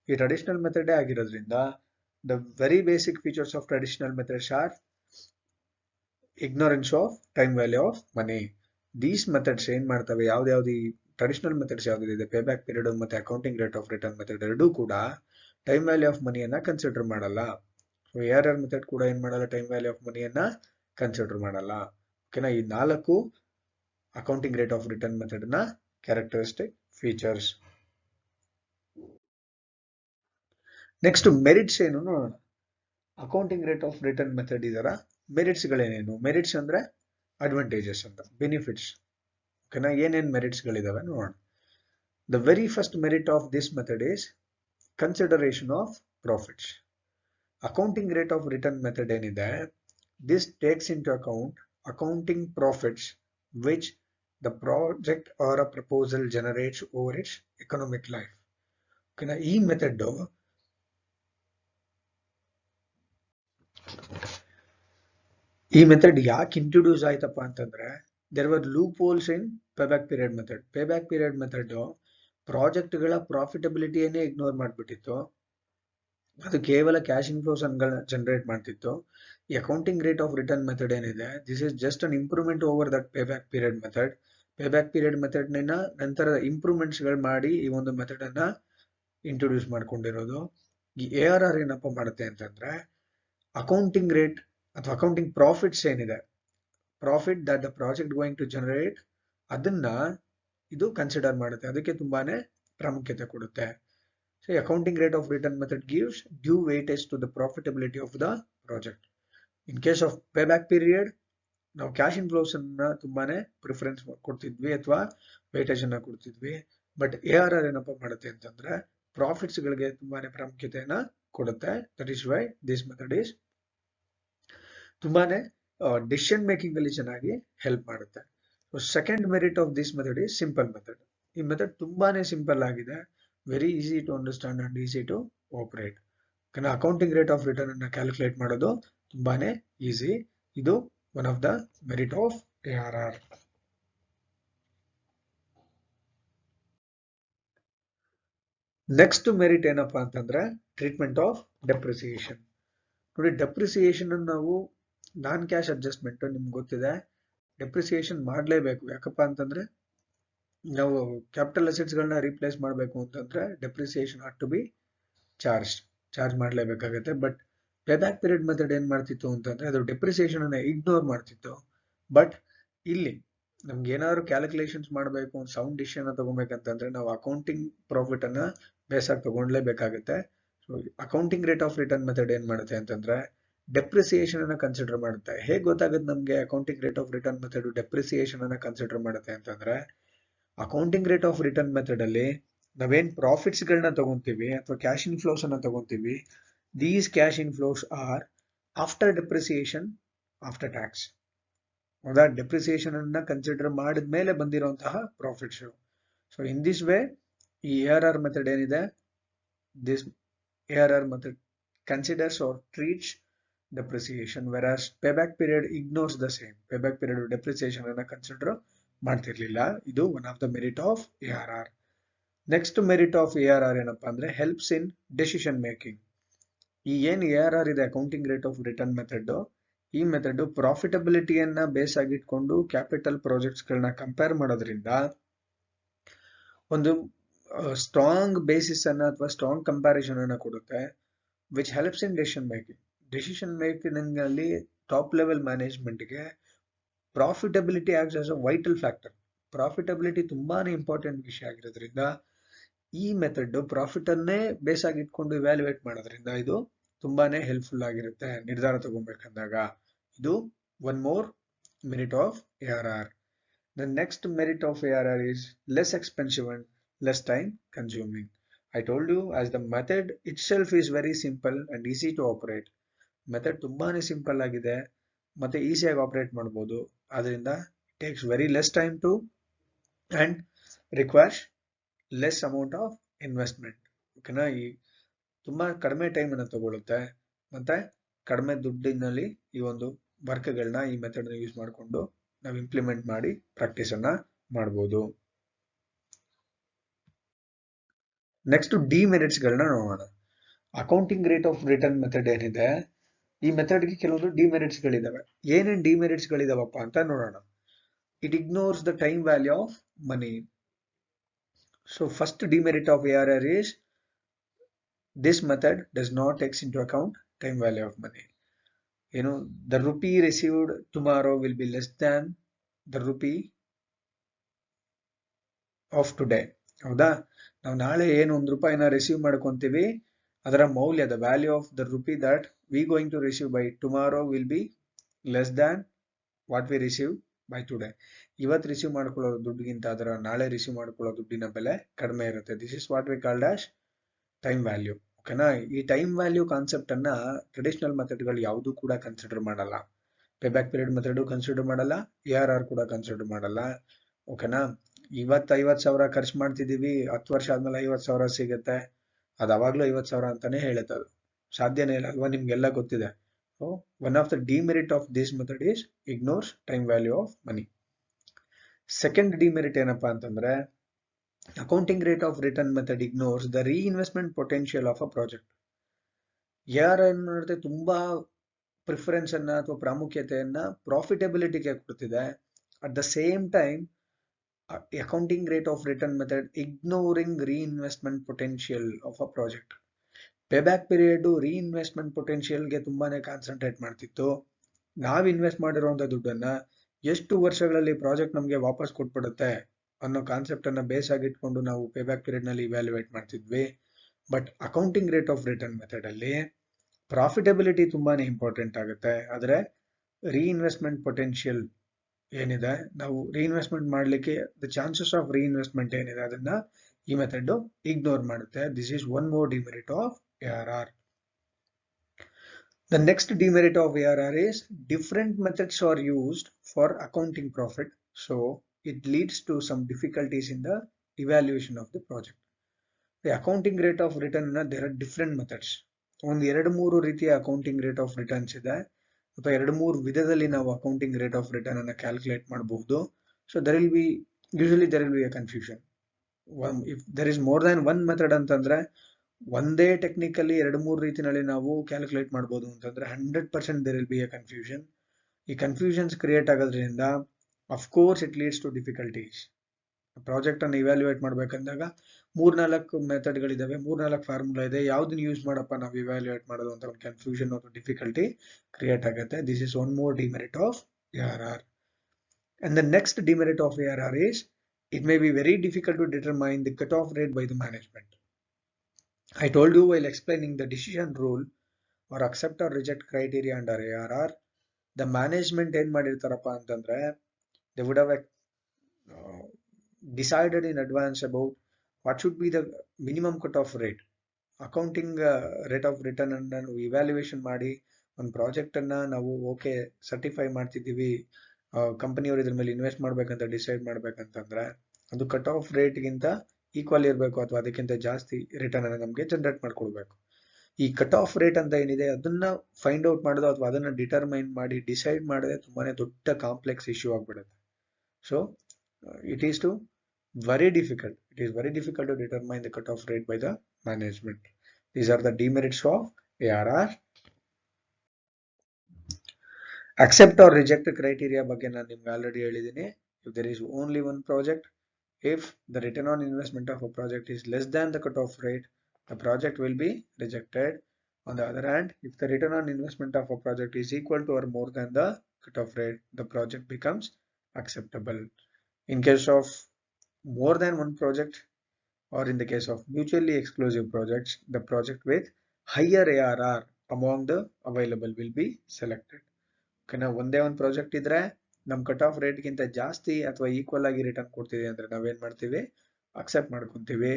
ಈ traditional method ಆಗಿರೋದ್ರಿಂದ the very basic features of traditional methods are ignorance of time value of money. These methods ಏನ್ ಮಾಡ್ತವೆ, ಯಾವ್ದು traditional methods ಯಾವ್ದಿದೆ, pay back period ಮತ್ತೆ accounting rate of return method ಎರಡೂ ಕೂಡ time value of ಮನಿಯನ್ನ consider ಮಾಡಲ್ಲ. ಸೊ ARR ಮೆಥಡ್ ಕೂಡ ಏನ್ ಮಾಡಲ್ಲ, ಟೈಮ್ ವ್ಯಾಲ್ಯೂ ಆಫ್ ಮನಿಯನ್ನ ಕನ್ಸಿಡರ್ ಮಾಡಲ್ಲ. ಓಕೆನಾ, ಈ 4 accounting rate of return method ನ ಕ್ಯಾರೆಕ್ಟರಿಸ್ಟಿಕ್ ಫೀಚರ್ಸ್. ನೆಕ್ಸ್ಟ್ ಮೆರಿಟ್ಸ್ ಏನು ನೋಡೋಣ. Accounting rate of return method ಇದರ ಮೆರಿಟ್ಸ್ ಗಳೇನೇನು? ಮೆರಿಟ್ಸ್ ಅಂದ್ರೆ ಅಡ್ವಾಂಟೇಜಸ್ ಅಂತ, ಬೆನಿಫಿಟ್ಸ್. ಓಕೆನಾ, ಏನೇನ್ ಮೆರಿಟ್ಸ್ ಗಳಿದಾವೆ ನೋಡೋಣ. The very first merit of this method is consideration of profits. Accounting rate of return method ಏನಿದೆ, this takes in to account accounting profits which the project or a proposal generates over its economic life. ಓಕೆನಾ, ಈ method ಯಾಕೆ introduce ಆಯ್ತಪ್ಪ ಅಂತಂದ್ರೆ, there were loopholes in payback period method. Payback period method project ಗಳ ಪ್ರಾಫಿಟಬಿಲಿಟಿಯನ್ನೇ ignore ಮಾಡ್ಬಿಟ್ಟಿತ್ತು, ಅದು ಕೇವಲ cash inflows generate ಮಾಡ್ತಿತ್ತು. ಈ accounting rate of return method ಏನಿದೆ, this is just an improvement over that payback period method. Payback period method ನಂತರ improvements ಗಳು ಮಾಡಿ ಈ ಒಂದು ಮೆಥಡ್ ಅನ್ನ ಇಂಟ್ರೊಡ್ಯೂಸ್ ಮಾಡ್ಕೊಂಡಿರೋದು. ಈ ARR ಏನಪ್ಪ ಮಾಡುತ್ತೆ ಅಂತಂದ್ರೆ, ಅಕೌಂಟಿಂಗ್ ರೇಟ್ ಅಥವಾ ಅಕೌಂಟಿಂಗ್ ಪ್ರಾಫಿಟ್ಸ್ ಏನಿದೆ, profit that the project going to generate, ಅದನ್ನ ಇದು ಕನ್ಸಿಡರ್ ಮಾಡುತ್ತೆ, ಅದಕ್ಕೆ ತುಂಬಾನೇ ಪ್ರಾಮುಖ್ಯತೆ ಕೊಡುತ್ತೆ. So accounting rate of return method gives due weightage to the profitability of the project. In case of pay back period ನಾವು cash inflows ಅನ್ನ ತುಂಬಾನೇ ಪ್ರಿಫರೆನ್ಸ್ ಕೊಡ್ತಿದ್ವಿ ಅಥವಾ ವೇಟೇಜ್ ಅನ್ನ ಕೊಡ್ತಿದ್ವಿ. ಬಟ್ ARR ಏನಪ್ಪ ಮಾಡುತ್ತೆ ಅಂತಂದ್ರೆ, ಪ್ರಾಫಿಟ್ಸ್ ಗಳಿಗೆ ತುಂಬಾನೇ ಪ್ರಾಮುಖ್ಯತೆಯನ್ನ ಕೊಡುತ್ತೆ. That is why this method is ತುಂಬಾನೇ ಡಿಸಿಷನ್ ಮೇಕಿಂಗ್ ಅಲ್ಲಿ ಚೆನ್ನಾಗಿ ಹೆಲ್ಪ್ ಮಾಡುತ್ತೆ. Second merit of this method is simple method. ಈ ಮೆಥಡ್ ತುಂಬಾನೇ ಸಿಂಪಲ್ ಆಗಿದೆ, very easy to understand and easy to operate. Accounting rate of return ಅನ್ನ calculate ಮಾಡೋದು ತುಂಬಾನೇ ಈಸಿ. ಇದು one of the merit of ARR. Next merit ಏನಪ್ಪಾ ಅಂತಂದ್ರೆ, treatment of depreciation. ನೋಡಿ, ಡೆಪ್ರಿಸಿಯೇಷನ್ ನಾವು ನಾನ್ ಕ್ಯಾಶ್ ಅಡ್ಜಸ್ಟ್ಮೆಂಟ್ ನಿಮ್ಗೆ ಗೊತ್ತಿದೆ, ಡೆಪ್ರಿಸಿಯೇಷನ್ ಮಾಡಲೇಬೇಕು. ಯಾಕಪ್ಪ ಅಂತಂದ್ರೆ, ನಾವು ಕ್ಯಾಪಿಟಲ್ ಅಸೆಟ್ಸ್ ಗಳನ್ನ ರೀಪ್ಲೇಸ್ ಮಾಡಬೇಕು ಅಂತಂದ್ರೆ depreciation had to be charge ಮಾಡಲೇಬೇಕಾಗುತ್ತೆ. ಬಟ್ ಪೇಬ್ಯಾಕ್ ಪೀರಿಯಡ್ ಮೆಥಡ್ ಏನ್ ಮಾಡ್ತಿತ್ತು ಅಂತಂದ್ರೆ, ಅದು ಡೆಪ್ರಿಸಿಯೇಷನ್ ಅನ್ನ ಇಗ್ನೋರ್ ಮಾಡ್ತಿತ್ತು. ಬಟ್ ಇಲ್ಲಿ ನಮ್ಗೆ ಏನಾದ್ರು ಕ್ಯಾಲ್ಕುಲೇಷನ್ಸ್ ಮಾಡಬೇಕು, ಒಂದು ಸೌಂಡ್ ಡಿಸಿಷನ್ ತಗೋಬೇಕಂತಂದ್ರೆ ನಾವು ಅಕೌಂಟಿಂಗ್ ಪ್ರಾಫಿಟ್ ಅನ್ನ ಬೇಸಾಗಿ ತಗೊಂಡ್ಲೇಬೇಕಾಗುತ್ತೆ. So accounting rate of return method ಏನ್ ಮಾಡುತ್ತೆ ಅಂತಂದ್ರೆ, ಡೆಪ್ರಿಸಿಯೇಷನ್ ಅನ್ನ ಕನ್ಸಿಡರ್ ಮಾಡುತ್ತೆ. ಹೇಗೆ ಗೊತ್ತಾಗುತ್ತೆ ನಮ್ಗೆ accounting rate of return method depreciation ಅನ್ನ ಕನ್ಸಿಡರ್ ಮಾಡುತ್ತೆ ಅಂತಂದ್ರೆ, accounting rate of return method ಅಲ್ಲಿ ನಾವೇನ್ ಪ್ರಾಫಿಟ್ಸ್ ಗಳನ್ನ ತಗೊಂತೀವಿ ಅಥವಾ ಕ್ಯಾಶ್ ಇನ್ಫ್ಲೋಸ್ ಅನ್ನ ತಗೊಂತೀವಿ, these cash inflows are after depreciation after tax. ಹೌದಾ, ಡೆಪ್ರಿಸಿಯೇಷನ್ ಅನ್ನ ಕನ್ಸಿಡರ್ ಮಾಡಿದ್ಮೇಲೆ ಬಂದಿರುವಂತಹ profits. So in this way ಈ ARR ಮೆಥಡ್ ಏನಿದೆ, this ARR method considers or treats depreciation, versus payback period ignores the same. Payback period depreciation ಅನ್ನ consider ಮಾಡ್ತಿರ್ಲಿಲ್ಲ. ಇದು one of the merit of ARR. Next merit of ARR ಏನಪ್ಪಾ ಅಂದ್ರೆ, helps in decision making. ಈ ಏನ್ ARR ಇದೆ, accounting rate of return method, ಈ method ಪ್ರಾಫಿಟಬಿಲಿಟಿಯನ್ನ base ಆಗಿಟ್ಕೊಂಡು capital projects ಗಳನ್ನ compare ಮಾಡೋದ್ರಿಂದ ಒಂದು ಸ್ಟ್ರಾಂಗ್ ಬೇಸಿಸ್ ಅನ್ನ ಅಥವಾ ಸ್ಟ್ರಾಂಗ್ ಕಂಪ್ಯಾರಿಸನ್ ಅನ್ನ ಕೊಡುತ್ತೆ, which helps in decision making ಅಲ್ಲಿ ಟಾಪ್ ಲೆವೆಲ್ ಮ್ಯಾನೇಜ್ಮೆಂಟ್ ಗೆ profitability acts as a vital factor. Profitability ತುಂಬಾನೇ ಇಂಪಾರ್ಟೆಂಟ್ ವಿಷಯ ಆಗಿರೋದ್ರಿಂದ ಈ ಮೆಥಡ್ ಪ್ರಾಫಿಟ್ ಅನ್ನೇ ಬೇಸ್ ಆಗಿಟ್ಕೊಂಡು ಇವ್ಯಾಲ್ಯೂಯೇಟ್ ಮಾಡೋದ್ರಿಂದ ಇದು ತುಂಬಾನೇ ಹೆಲ್ಪ್ಫುಲ್ ಆಗಿರುತ್ತೆ ನಿರ್ಧಾರ ತಗೋಬೇಕಂದಾಗ. ಇದು one more merit of ARR. The next merit of ARR is less expensive and less time consuming. I told you, as the method itself is very simple and easy to operate. Method ತುಂಬಾನೇ simple ಆಗಿದೆ ಮತ್ತೆ ಈಸಿಯಾಗಿ operate ಮಾಡಬಹುದು. ಆದ್ರಿಂದ it takes very less time to and requires less amount of investment. ಓಕೆನಾ, ಈ ತುಂಬಾ ಕಡಿಮೆ ಟೈಮ್ ಅನ್ನು ತಗೊಳುತ್ತೆ ಮತ್ತೆ ಕಡಿಮೆ ದುಡ್ಡಿನಲ್ಲಿ ಈ ಒಂದು ವರ್ಕ್ಗಳನ್ನ ಈ ಮೆಥಡ್ ಯೂಸ್ ಮಾಡಿಕೊಂಡು ನಾವು ಇಂಪ್ಲಿಮೆಂಟ್ ಮಾಡಿ ಪ್ರಾಕ್ಟೀಸ್ ಅನ್ನ ಮಾಡಬಹುದು. ನೆಕ್ಸ್ಟ್ ಡಿಮೆರಿಟ್ಸ್ ಗಳನ್ನ ನೋಡೋಣ. Accounting rate of return method ಏನಿದೆ, ಈ ಮೆಥಡ್ಗೆ ಕೆಲವೊಂದು ಡಿಮೆರಿಟ್ಸ್ ಗಳಿದಾವೆ. ಏನೇನ್ ಡಿಮೆರಿಟ್ಸ್ ಗಳಿದಾವಪ್ಪ ಅಂತ ನೋಡೋಣ. It ignores the time value of money. So first demerit of ARR is this method does not take into account time value of money. The rupee received tomorrow will be less than the rupee of today. ಹೌದಾ, ನಾವು ನಾಳೆ ಏನು ₹1 receive ಮಾಡ್ಕೊಂತೀವಿ, ಅದರ ಮೌಲ್ಯ the value of the rupee that we going to receive by tomorrow will be less than what we receive by today. ಇವತ್ತು receive ಮಾಡ್ಕೊಳ್ಳೋ ದುಡ್ಡಿಗಿಂತ ಅದರ ನಾಳೆ ರಿಸೀವ್ ಮಾಡ್ಕೊಳ್ಳೋ ದುಡ್ಡಿನ ಬೆಲೆ ಕಡಿಮೆ ಇರುತ್ತೆ. This is what we called as time value. ಓಕೆನಾ, ಈ ಟೈಮ್ ವ್ಯಾಲ್ಯೂ ಕಾನ್ಸೆಪ್ಟ್ ಅನ್ನ ಟ್ರೆಡಿಷನಲ್ ಮೆಥಡ್ಗಳು ಯಾವುದು ಕೂಡ ಕನ್ಸಿಡರ್ ಮಾಡಲ್ಲ. ಪೇಬ್ಯಾಕ್ ಪೀರಿಯಡ್ ಮೆಥಡ್ ಕನ್ಸಿಡರ್ ಮಾಡಲ್ಲ, ARR ಕೂಡ ಕನ್ಸಿಡರ್ ಮಾಡಲ್ಲ. ಓಕೆನಾ, 50,000 ಖರ್ಚು ಮಾಡ್ತಿದೀವಿ, 10 ವರ್ಷ ಆದ್ಮೇಲೆ 50,000 ಸಿಗುತ್ತೆ, ಅದು ಅವಾಗ್ಲೂ 50,000 ಅಂತಾನೆ ಹೇಳುತ್ತೆ. ಅದು ಸಾಧ್ಯನೇ ಇಲ್ಲ ಅಲ್ವಾ, ನಿಮ್ಗೆಲ್ಲ ಗೊತ್ತಿದೆ. So one of the demerit of this method is ignores time value of money. Second demerit ಏನಪ್ಪಾ ಅಂತಂದ್ರೆ, accounting rate of return method ignores the reinvestment potential of a project. ARR ಏನ್ ಮಾಡುತ್ತೆ, ತುಂಬಾ ಪ್ರಿಫರೆನ್ಸ್ ಅನ್ನ ಅಥವಾ ಪ್ರಾಮುಖ್ಯತೆಯನ್ನ ಪ್ರಾಫಿಟಬಿಲಿಟಿಗೆ ಕೊಡ್ತಿದೆ. At the same time accounting rate of return method ignoring reinvestment potential of a project. Payback period reinvestment ಪೊಟೆನ್ಶಿಯಲ್ಗೆ ತುಂಬಾನೇ concentrate ಮಾಡ್ತಿತ್ತು. ನಾವು ಇನ್ವೆಸ್ಟ್ ಮಾಡಿರುವಂತ ದುಡ್ಡನ್ನ ಎಷ್ಟು ವರ್ಷಗಳಲ್ಲಿ ಪ್ರಾಜೆಕ್ಟ್ ನಮಗೆ ವಾಪಸ್ ಕೊಟ್ಬಿಡುತ್ತೆ ಅನ್ನೋ ಕಾನ್ಸೆಪ್ಟ್ ಅನ್ನ ಬೇಸ್ ಆಗಿ ಇಟ್ಕೊಂಡು ನಾವು ಪೇಬ್ಯಾಕ್ ಪೀರಿಯಡ್ ನಲ್ಲಿ ಇವ್ಯಾಲ್ಯೂಯೇಟ್ ಮಾಡ್ತಿದ್ವಿ. But accounting rate of return method ಅಲ್ಲಿ ಪ್ರಾಫಿಟಬಿಲಿಟಿ ತುಂಬಾನೇ ಇಂಪಾರ್ಟೆಂಟ್ ಆಗುತ್ತೆ. ಆದ್ರೆ ರೀಇನ್ವೆಸ್ಟ್ಮೆಂಟ್ ಪೊಟೆನ್ಶಿಯಲ್ ಏನಿದೆ, ನಾವು ರೀಇನ್ವೆಸ್ಟ್ಮೆಂಟ್ ಮಾಡ್ಲಿಕ್ಕೆ ದ ಚಾನ್ಸಸ್ ಆಫ್ ರೀಇನ್ವೆಸ್ಟ್ಮೆಂಟ್ ಏನಿದೆ ಅದನ್ನ ಈ ಮೆಥಡ್ ಇಗ್ನೋರ್ ಮಾಡುತ್ತೆ. This is one more demerit of ARR. The next demerit of ARR is different methods are used for accounting profit, so it leads to some difficulties in the evaluation of the project. The accounting rate of return there are different methods. ಒಂದು 2-3 ರೀತಿಯ accounting rate of returns ಇದೆ, ಅಥವಾ 2-3 ವಿಧದಲ್ಲಿ ನಾವು accounting rate of return ಅನ್ನ calculate ಮಾಡಬಹುದು. So there will be a confusion. If there is more than one method ಅಂತಂದ್ರೆ, ಒಂದೇ ಟೆಕ್ನಿಕಲಿ 2-3 ರೀತಿನಲ್ಲಿ ನಾವು ಕ್ಯಾಲ್ಕುಲೇಟ್ ಮಾಡಬಹುದು ಅಂತಂದ್ರೆ 100% there will be a confusion. ಈ ಕನ್ಫ್ಯೂಷನ್ಸ್ ಕ್ರಿಯೇಟ್ ಆಗೋದ್ರಿಂದ of course it leads to difficulties. Project ಅನ್ನು ಇವ್ಯಾಲ್ಯೂಯೇಟ್ ಮಾಡ್ಬೇಕಂದಾಗ 3-4 ಮೆಥಡ್ಗಳಿದಾವೆ, 3-4 ಫಾರ್ಮುಲಾ ಇದೆ, ಯಾವ್ದನ್ನ ಯೂಸ್ ಮಾಡಪ್ಪ ನಾವು ಇವ್ಯಾಲ್ಯೂಯೇಟ್ ಮಾಡೋದು ಅಂತ ಒಂದು ಕನ್ಫ್ಯೂಷನ್ ಅಥವಾ ಡಿಫಿಕಲ್ಟಿ ಕ್ರಿಯೇಟ್ ಆಗುತ್ತೆ. This is one more demerit of ARR. And the next demerit of ARR is it may be very difficult to determine the cutoff rate by the management. I told you while explaining the decision rule or accept or reject criteria under ARR, the management ಏನ್ ಮಾಡಿರ್ತಾರಪ್ಪ ಅಂತಂದ್ರೆ, they would have decided in advance about what should be the minimum cutoff rate. Accounting rate of return ಅನ್ನ ನಾವು evaluation ಮಾಡಿ ಒಂದು project ಅನ್ನ ನಾವು okay certify ಮಾಡ್ತಿದ್ದೀವಿ, ಕಂಪನಿಯವರು ಇದ್ರ ಮೇಲೆ ಇನ್ವೆಸ್ಟ್ ಮಾಡ್ಬೇಕಂತ ಡಿಸೈಡ್ ಮಾಡ್ಬೇಕಂತಂದ್ರೆ ಅದು ಕಟ್ ಆಫ್ ರೇಟ್ಗಿಂತ ಈಕ್ವಲ್ ಇರಬೇಕು ಅಥವಾ ಅದಕ್ಕಿಂತ ಜಾಸ್ತಿ ರಿಟರ್ನ್ ಅನ್ನ ನಮಗೆ ಜನರೇಟ್ ಮಾಡ್ಕೊಡ್ಬೇಕು. ಈ ಕಟ್ ಆಫ್ ರೇಟ್ ಅಂತ ಏನಿದೆ ಅದನ್ನ ಫೈಂಡ್ ಔಟ್ ಮಾಡೋದು ಅಥವಾ ಅದನ್ನ ಡಿಟರ್ಮೈನ್ ಮಾಡಿ ಡಿಸೈಡ್ ಮಾಡಿದ್ರೆ ತುಂಬಾನೇ ದೊಡ್ಡ ಕಾಂಪ್ಲೆಕ್ಸ್ ಇಶ್ಯೂ ಆಗ್ಬಿಡುತ್ತೆ. So it is very difficult to determine the cutoff rate by the management. These are the demerits of ARR. Accept or reject criteria ಬಗ್ಗೆ ನಾನು ನಿಮ್ಗೆ ಆಲ್ರೆಡಿ ಹೇಳಿದ್ದೀನಿ. If there is only one project, if the return on investment of a project is less than the cutoff rate, the project will be rejected. On the other hand, if the return on investment of a project is equal to or more than the cutoff rate, the project becomes acceptable. In case of more than one project, or in the case of mutually exclusive projects, the project with higher ARR among the available will be selected. ಓಕೆನಾ, ಒಂದೇ ಒಂದು project ಇದ್ರೆ ನಮ್ cut off rate ಗಿಂತ ಜಾಸ್ತಿ ಅಥವಾ equal ಆಗಿ return ಕೊಡ್ತಿದೆ ಅಂದ್ರೆ ನಾವೇನ್ ಮಾಡ್ತೀವಿ, ಅಕ್ಸೆಪ್ಟ್ ಮಾಡ್ಕೊಂತೀವಿ.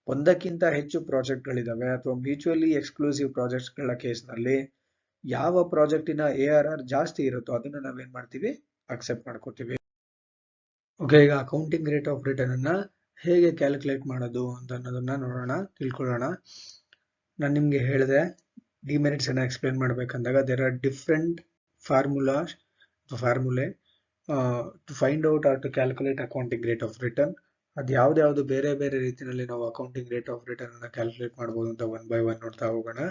ಒಂದಕ್ಕಿಂತ ಹೆಚ್ಚು ಪ್ರಾಜೆಕ್ಟ್ ಗಳಿದಾವೆ ಅಥವಾ ಮ್ಯೂಚುವಲಿ ಎಕ್ಸ್ಕ್ಲೂಸಿವ್ ಪ್ರಾಜೆಕ್ಟ್ಸ್ ಗಳ ಕೇಸ್ ನಲ್ಲಿ ಯಾವ ಪ್ರಾಜೆಕ್ಟಿನ ARR ಜಾಸ್ತಿ ಇರುತ್ತೋ ಅದನ್ನ ನಾವೇನ್ ಮಾಡ್ತೀವಿ, ಅಕ್ಸೆಪ್ಟ್ ಮಾಡ್ಕೋತೀವಿ. ಓಕೆ, ಈಗ ಅಕೌಂಟಿಂಗ್ ರೇಟ್ ಆಫ್ ರಿಟರ್ನ್ ಅನ್ನ ಹೇಗೆ ಕ್ಯಾಲ್ಕುಲೇಟ್ ಮಾಡೋದು ಅಂತ ಅನ್ನೋದನ್ನ ನೋಡೋಣ, ತಿಳ್ಕೊಳ್ಳೋಣ. ನಾನು ನಿಮ್ಗೆ ಹೇಳಿದೆ, ಡಿಮೆರಿಟ್ಸ್ ಅನ್ನ ಎಕ್ಸ್ಪ್ಲೇನ್ ಮಾಡ್ಬೇಕಂದಾಗ there are different formulae to find out or to calculate accounting rate of return. ಅದು ಯಾವ್ದು ಬೇರೆ ಬೇರೆ ರೀತಿಯಲ್ಲಿ ನಾವು ಅಕೌಂಟಿಂಗ್ ರೇಟ್ ಆಫ್ ರಿಟರ್ನ್ ಅನ್ನ ಕ್ಯಾಲ್ಕುಲೇಟ್ ಮಾಡಬಹುದು ಅಂತ ಒನ್ ಬೈ ಒನ್ ನೋಡ್ತಾ ಹೋಗೋಣ.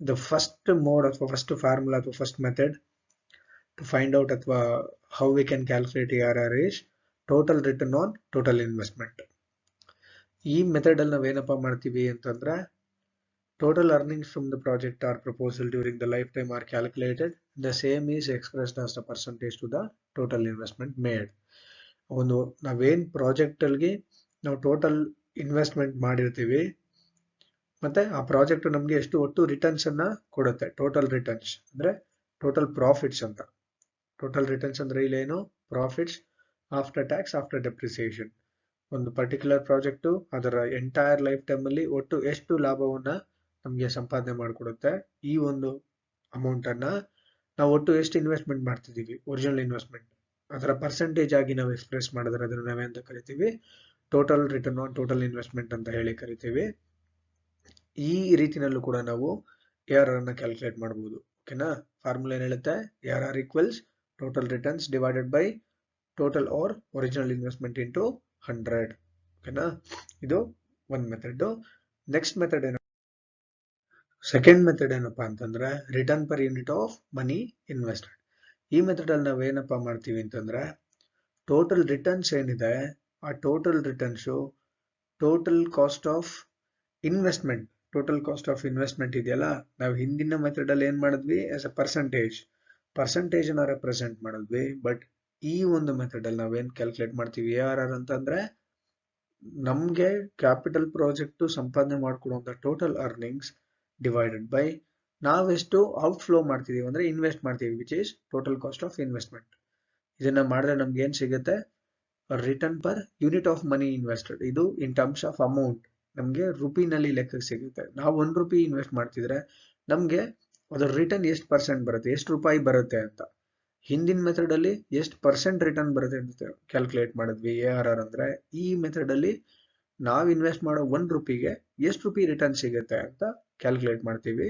ದ ಫಸ್ಟ್ ಮೋಡ್ ಅಥವಾ ಫಸ್ಟ್ ಫಾರ್ಮುಲಾ ಅಥವಾ first method to find out ಅಥವಾ how we can calculate ARR is total return on total investment. ಈ ಮೆಥಡ್ ಅಲ್ಲಿ ನಾವೇನಪ್ಪ ಮಾಡ್ತೀವಿ ಅಂತಂದ್ರೆ, total earnings from the project or proposal during the lifetime are calculated. The same is expressed as the percentage to the total investment made. ಒಂದು ನಾವೇನ್ project ಅಲ್ಲಿ ನಾವು total investment ಮಾಡಿರ್ತೀವಿ ಮತ್ತೆ ಆ ಪ್ರಾಜೆಕ್ಟ್ ನಮ್ಗೆ ಎಷ್ಟು ಒಟ್ಟು ರಿಟರ್ನ್ಸ್ ಅನ್ನ ಕೊಡುತ್ತೆ, ಟೋಟಲ್ ರಿಟರ್ನ್ಸ್ ಅಂದ್ರೆ ಟೋಟಲ್ ಪ್ರಾಫಿಟ್ಸ್ ಅಂತ. ಟೋಟಲ್ ರಿಟರ್ನ್ಸ್ ಅಂದ್ರೆ ಇಲ್ಲೇನು, profits after tax after depreciation. ಒಂದು ಪರ್ಟಿಕ್ಯುಲರ್ ಪ್ರಾಜೆಕ್ಟ್ ಅದರ ಎಂಟೈರ್ ಲೈಫ್ ಟೈಮ್ ಅಲ್ಲಿ ಒಟ್ಟು ಎಷ್ಟು ಲಾಭವನ್ನ ನಮ್ಗೆ ಸಂಪಾದನೆ ಮಾಡಿಕೊಡುತ್ತೆ, ಈ ಒಂದು ಅಮೌಂಟ್ ಅನ್ನ ನಾವು ಒಟ್ಟು ಎಷ್ಟು ಇನ್ವೆಸ್ಟ್ಮೆಂಟ್ ಮಾಡ್ತಿದೀವಿ, ಒರಿಜಿನಲ್ ಇನ್ವೆಸ್ಟ್ಮೆಂಟ್, ಅದರ ಪರ್ಸೆಂಟೇಜ್ ಆಗಿ ನಾವು ಎಕ್ಸ್ಪ್ರೆಸ್ ಮಾಡಿದ್ರೆ ಅದನ್ನ ನಾವೇ ಅಂತ ಕರಿತೀವಿ, total return on total investment ಅಂತ ಹೇಳಿ ಕರಿತೀವಿ. ಈ ರೀತಿನಲ್ಲೂ ಕೂಡ ನಾವು ARR ಅನ್ನ ಕ್ಯಾಲ್ಕುಲೇಟ್ ಮಾಡಬಹುದು. ಓಕೆನಾ, ಫಾರ್ಮುಲಾ ಏನ್ ಹೇಳುತ್ತೆ, ARR equals total returns divided by total or original investment into 100. ಓಕೆನಾ, ಇದು ಒಂದು ಮೆಥಡ್. ನೆಕ್ಸ್ಟ್ ಮೆಥಡ್ ಏನು, ಸೆಕೆಂಡ್ ಮೆಥಡ್ ಏನಪ್ಪಾ ಅಂತಂದ್ರೆ return per unit of money invested. ಈ ಮೆಥಡ್ ಅಲ್ಲಿ ನಾವೇನಪ್ಪ ಮಾಡ್ತೀವಿ ಅಂತಂದ್ರೆ, ಟೋಟಲ್ ರಿಟರ್ನ್ಸ್ ಏನಿದೆ ಆ total returns total cost of investment, total cost of investment ಇದೆಯಲ್ಲ, ನಾವು ಹಿಂದಿನ ಮೆಥಡ್ ಅಲ್ಲಿ ಏನ್ ಮಾಡಿದ್ವಿ, ಆಸ್ ಅ ಪರ್ಸೆಂಟೇಜ್ ಅನ್ನ ರೆಪ್ರೆಸೆಂಟ್ ಮಾಡಿದ್ವಿ. ಬಟ್ ಈ ಒಂದು ಮೆಥಡ್ ಅಲ್ಲಿ ನಾವೇನ್ ಕ್ಯಾಲ್ಕುಲೇಟ್ ಮಾಡ್ತೀವಿ ARR ಅಂತಂದ್ರೆ, ನಮ್ಗೆ ಕ್ಯಾಪಿಟಲ್ ಪ್ರಾಜೆಕ್ಟ್ ಸಂಪಾದನೆ ಮಾಡ್ಕೊಡುವಂತ ಟೋಟಲ್ ಅರ್ನಿಂಗ್ಸ್ ಡಿವೈಡೆಡ್ ಬೈ ನಾವೆಷ್ಟು ಔಟ್ ಫ್ಲೋ ಮಾಡ್ತಿದೀವಿ ಅಂದ್ರೆ ಇನ್ವೆಸ್ಟ್ ಮಾಡ್ತೀವಿ, which is total cost of investment. ಇದನ್ನ ಮಾಡಿದ್ರೆ ನಮ್ಗೆ ಏನ್ ಸಿಗುತ್ತೆ, return per unit of money invested. ಇದು ಇನ್ ಟರ್ಮ್ಸ್ ಆಫ್ ಅಮೌಂಟ್ ನಮ್ಗೆ ರುಪಿನಲ್ಲಿ ಲೆಕ್ಕಕ್ಕೆ ಸಿಗುತ್ತೆ. ನಾವು 1 ರೂಪಾಯಿ ಇನ್ವೆಸ್ಟ್ ಮಾಡ್ತಿದ್ರೆ ನಮ್ಗೆ ಅದರ ರಿಟರ್ನ್ ಎಷ್ಟು ಪರ್ಸೆಂಟ್ ಬರುತ್ತೆ, ಎಷ್ಟು ರೂಪಾಯಿ ಬರುತ್ತೆ ಅಂತ. ಹಿಂದಿನ ಮೆಥಡ್ ಅಲ್ಲಿ ಎಷ್ಟು ಪರ್ಸೆಂಟ್ ರಿಟರ್ನ್ ಬರುತ್ತೆ ಅಂತ ಕ್ಯಾಲ್ಕುಲೇಟ್ ಮಾಡಿದ್ವಿ ARR ಅಂದ್ರೆ. ಈ ಮೆಥಡ್ ಅಲ್ಲಿ ನಾವ್ ಇನ್ವೆಸ್ಟ್ ಮಾಡೋ 1 ರೂಪಿಗೆ ಎಷ್ಟು ರೂಪಾಯಿ ರಿಟರ್ನ್ ಸಿಗುತ್ತೆ ಅಂತ ಕ್ಯಾಲ್ಕುಲೇಟ್ ಮಾಡ್ತೀವಿ.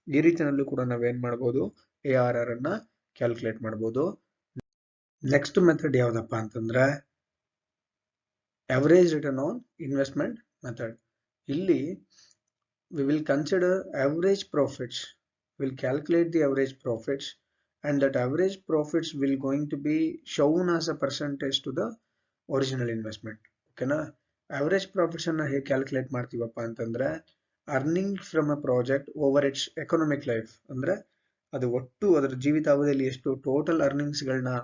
ಈ ರೀತಿಯಲ್ಲೂ ಕೂಡ ನಾವೇನ್ ಮಾಡ್ಬೋದು, ARR ಅನ್ನ ಕ್ಯಾಲ್ಕುಲೇಟ್ ಮಾಡ್ಬೋದು. ನೆಕ್ಸ್ಟ್ ಮೆಥಡ್ ಯಾವ್ದಪ್ಪ ಅಂತಂದ್ರೆ average return on investment method. ಇಲ್ಲಿ we will consider average profits, we'll calculate the average profits, and that average profits will going to be shown as a percentage to the original investment. ಓಕೆನಾ, average profits ಅನ್ನ ಹೇಗೆ calculate ಮಾಡ್ತೀವಪ್ಪ ಅಂತಂದ್ರೆ, earning from a project over its economic life, ಅಂದ್ರೆ ಅದು ಒಟ್ಟು ಅದರ ಜೀವಿತಾವಧಿಯಲ್ಲಿ ಎಷ್ಟು ಟೋಟಲ್ ಅರ್ನಿಂಗ್ಸ್ ಗಳನ್ನ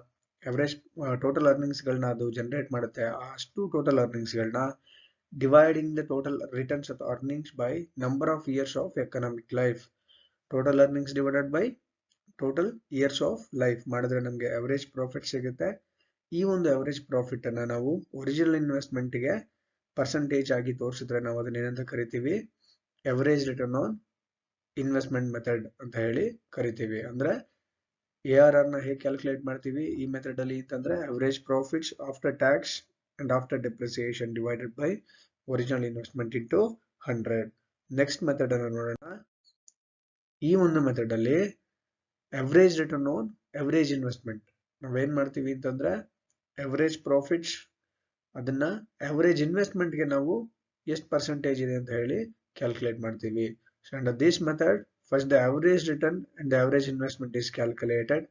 ಟೋಟಲ್ ಅರ್ನಿಂಗ್ಸ್ ಗಳನ್ನ ಅದು ಜನರೇಟ್ ಮಾಡುತ್ತೆ, ಅಷ್ಟು ಟೋಟಲ್ ಅರ್ನಿಂಗ್ಸ್ ಗಳನ್ನ dividing the total returns of earnings by number of years of economic life. Total earnings divided by total years of life ಮಾಡಿದ್ರೆ ನಮಗೆ ಅವರೇಜ್ ಪ್ರಾಫಿಟ್ ಸಿಗುತ್ತೆ. ಈ ಒಂದು ಅವರೇಜ್ ಪ್ರಾಫಿಟ್ ಅನ್ನ ನಾವು ಒರಿಜಿನಲ್ ಇನ್ವೆಸ್ಟ್ಮೆಂಟ್ ಗೆ ಪರ್ಸೆಂಟೇಜ್ ಆಗಿ ತೋರಿಸಿದ್ರೆ ನಾವು ಅದನ್ನ ಏನಂತ ಕರಿತೀವಿ, average return on investment method ಅಂತ ಹೇಳಿ ಕರಿತೀವಿ. ಅಂದ್ರೆ ARR ನ ಹೇಗೆ ಕ್ಯಾಲ್ಕುಲೇಟ್ ಮಾಡ್ತೀವಿ ಈ ಮೆಥಡ್ ಅಲ್ಲಿ ಅಂತಂದ್ರೆ, average profits after tax and after depreciation divided by original investment into 100. Next method ಅನ್ನು ನೋಡೋಣ. ಈ ಒಂದು ಮೆಥಡ್ ಅಲ್ಲಿ average return on average investment ನಾವೇನ್ ಮಾಡ್ತೀವಿ ಅಂತಂದ್ರೆ, ಅವರೇಜ್ ಪ್ರಾಫಿಟ್ಸ್ ಅದನ್ನ ಅವರೇಜ್ ಇನ್ವೆಸ್ಟ್ಮೆಂಟ್ ಗೆ ನಾವು ಎಷ್ಟು ಪರ್ಸೆಂಟೇಜ್ ಇದೆ ಅಂತ ಹೇಳಿ ಕ್ಯಾಲ್ಕುಲೇಟ್ ಮಾಡ್ತೀವಿ. So under this method, first the average return and the average investment is calculated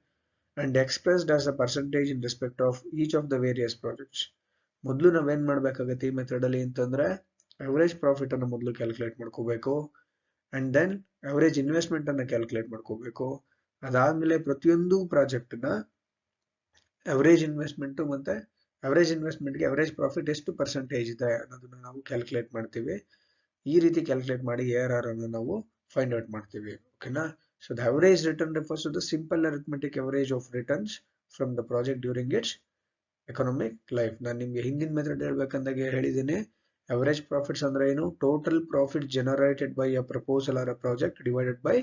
and expressed as a percentage in respect of each of the various projects. ಮೊದಲು ನಾವೇನ್ ಮಾಡ್ಬೇಕಾಗತ್ತೆ ಈ ಮೆಥಡ್ ಅಲ್ಲಿ ಅಂತಂದ್ರೆ, ಅವರೇಜ್ ಪ್ರಾಫಿಟ್ ಅನ್ನು ಮೊದಲು calculate ಮಾಡ್ಕೋಬೇಕು, and then average investment ಅನ್ನ ಕ್ಯಾಲ್ಕುಲೇಟ್ ಮಾಡ್ಕೋಬೇಕು. ಅದಾದ್ಮೇಲೆ ಪ್ರತಿಯೊಂದು ಪ್ರಾಜೆಕ್ಟ್ ನ ಅವರೇಜ್ ಇನ್ವೆಸ್ಟ್ಮೆಂಟ್ ಮತ್ತೆ ಅವರೇಜ್ ಇನ್ವೆಸ್ಟ್ಮೆಂಟ್ ಗೆ ಅವರೇಜ್ ಪ್ರಾಫಿಟ್ ಎಷ್ಟು ಪರ್ಸೆಂಟೇಜ್ ಇದೆ ಅನ್ನೋದನ್ನ ನಾವು ಕ್ಯಾಲ್ಕುಲೇಟ್ ಮಾಡ್ತೀವಿ. ಈ ರೀತಿ ಕ್ಯಾಲ್ಕುಲೇಟ್ ಮಾಡಿ ARR ಅನ್ನು ನಾವು ಫೈಂಡ್ ಔಟ್ ಮಾಡ್ತೀವಿ. ಓಕೆನಾ, so the average return refers to the simple arithmetic average of returns from the project during its economic life. ನಾನು ನಿಮ್ಗೆ ಹಿಂದಿನ ಮೆಥಡ್ ಹೇಳ್ಬೇಕಂದಾಗ ಹೇಳಿದ್ದೀನಿ, ಅವರೇಜ್ ಪ್ರಾಫಿಟ್ಸ್ ಅಂದ್ರೆ ಏನು, total profit generated by a proposal or a project divided by